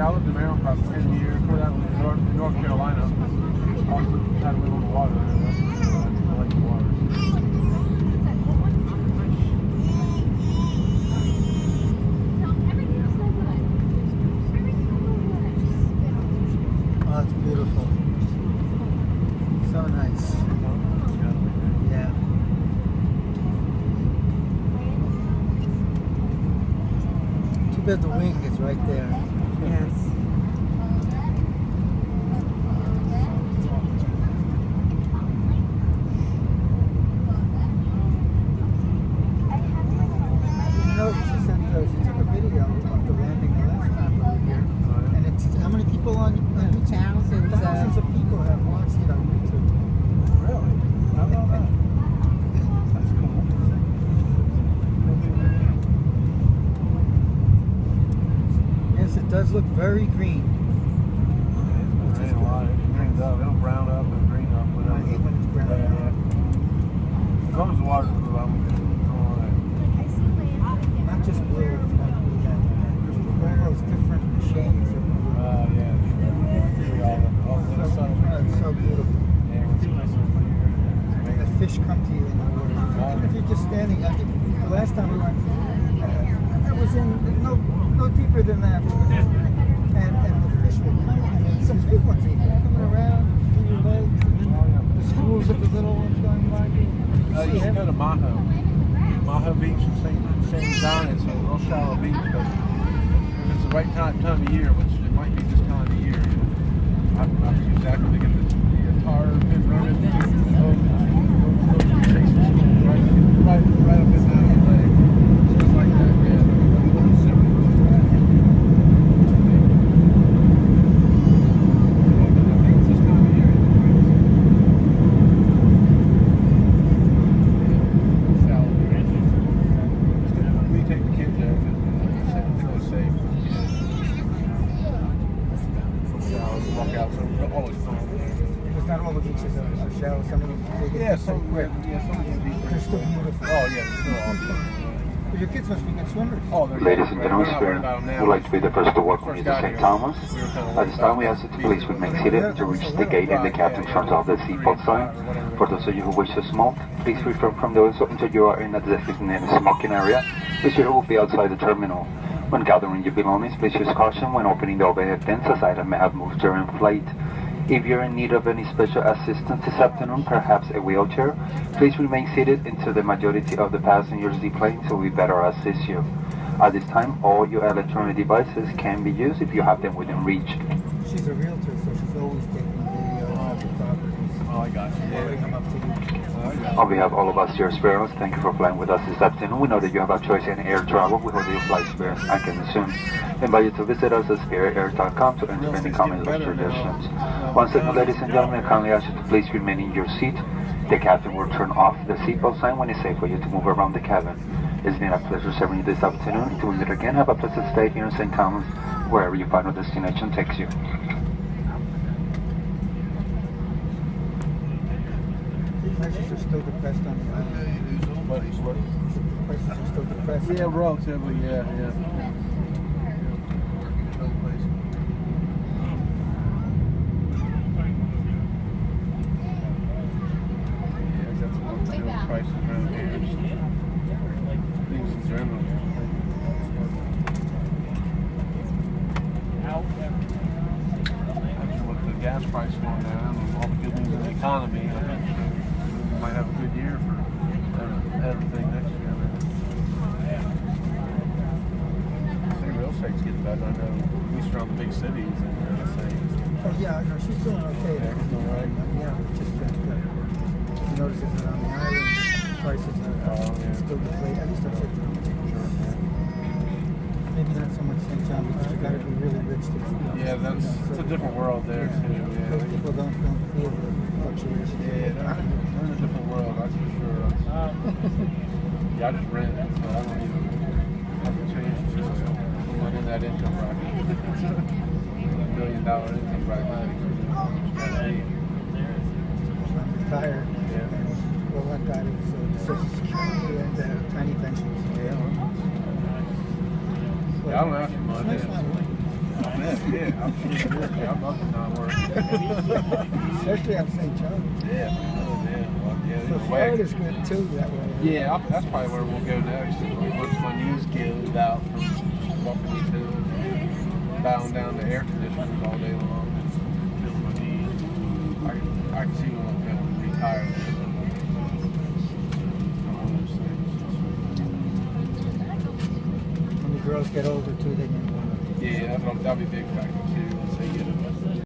Yeah, I lived in Maryland for about 10 years. Before that, I was in North Carolina. I had to live on the water. I like the water. Oh, it's beautiful. So nice. Yeah. Too bad the wing is right there. Yes. You know, she took a video of the landing the last time we were here. And it's how many people on YouTube? Thousands of people have watched it on YouTube. Really? How about that? That's cool. Yes, it does look very green. It's rain a lot. It greens up. It'll brown up and green up. I hate when it's brown. As long as the water's blue, I'm all right. Not just blue, it's got to be that. All those different shades of blue. Yeah. It's so beautiful. Yeah, it's nice over here. And the fish come to you in the water. Even if you're just standing, I think the last time we went, I was in no deeper than that. And the fish were coming, and some big ones even, coming around through your legs. And the schools of the little ones going by. You should go to Maho. Maho Beach in St. John. It's a real shallow beach, but if it's the right time of year, which it might be this time of year, I'm not exactly to get the tar pit running. Right up in that leg. Just like that, yeah. Ladies and gentlemen, Spirit would like to be the first to welcome you to St. Thomas. At this time, we ask that the police remain seated to reach the gate and the captain turns off the seatbelt sign. For those of you who wish to smoke, please refrain from doing so until you are in a designated smoking area, which will be outside the terminal. When gathering your belongings, please use caution when opening the overhead bins, as items may have moved during flight. If you're in need of any special assistance this afternoon, perhaps a wheelchair, please remain seated until the majority of the passengers deplane so we better assist you. At this time, all your electronic devices can be used if you have them within reach. She's a realtor, so she's always taking video of the properties. Oh, I got you. Bring them up to you. On behalf of all of us here at Spirit, thank you for flying with us this afternoon. We know that you have a choice in air travel. We hope that your flight experience I can soon. We invite you to visit us at spiritair.com to enter any comments or suggestions. Once again, ladies and gentlemen, I kindly ask you to please remain in your seat. The captain will turn off the seatbelt sign when it's safe for you to move around the cabin. It's been a pleasure serving you this afternoon. Until we meet again, have a pleasant stay here in St. Thomas, wherever your final destination takes you. The prices are still depressed on the island. The prices are still depressed. Yeah, relatively, yeah. Prices around here. Things in general. Actually, with the gas price going down and all the good news in the economy, I think we might have a good year for everything next year. I think real estate's getting better. I know, at least around the big cities. Oh yeah, no, she's doing okay. Yeah, she's doing all right. Yeah, it's just that you notice that on the island, prices are still deflated. At least that's it. Maybe not so much St. John because you got to be really rich to. Yeah, it's a different world there too. Yeah. People don't feel the fluctuation. Yeah, they're in a different world, that's for sure. Yeah, I just rent, so I don't even have to change. I'm not in that income bracket. $1 million income bracket. I'm retired. Yeah. Well, that guy is Social Security and tiny pensions. Yeah, I don't ask for much. It's nice. bet. Yeah, I'm sure it is. Yeah, I love the non-work. Especially out of St. John. Yeah. Well, yeah, So either way. Florida's good too that way. Yeah, that's probably where we'll go next. Once my knees give out from walking these hills, bowing down to air conditioners all day long, feel my knees. I can see when I'm going to retire. One of those things. When the girls get older too, they may want to. Yeah, that'll be a big factor too. Once they get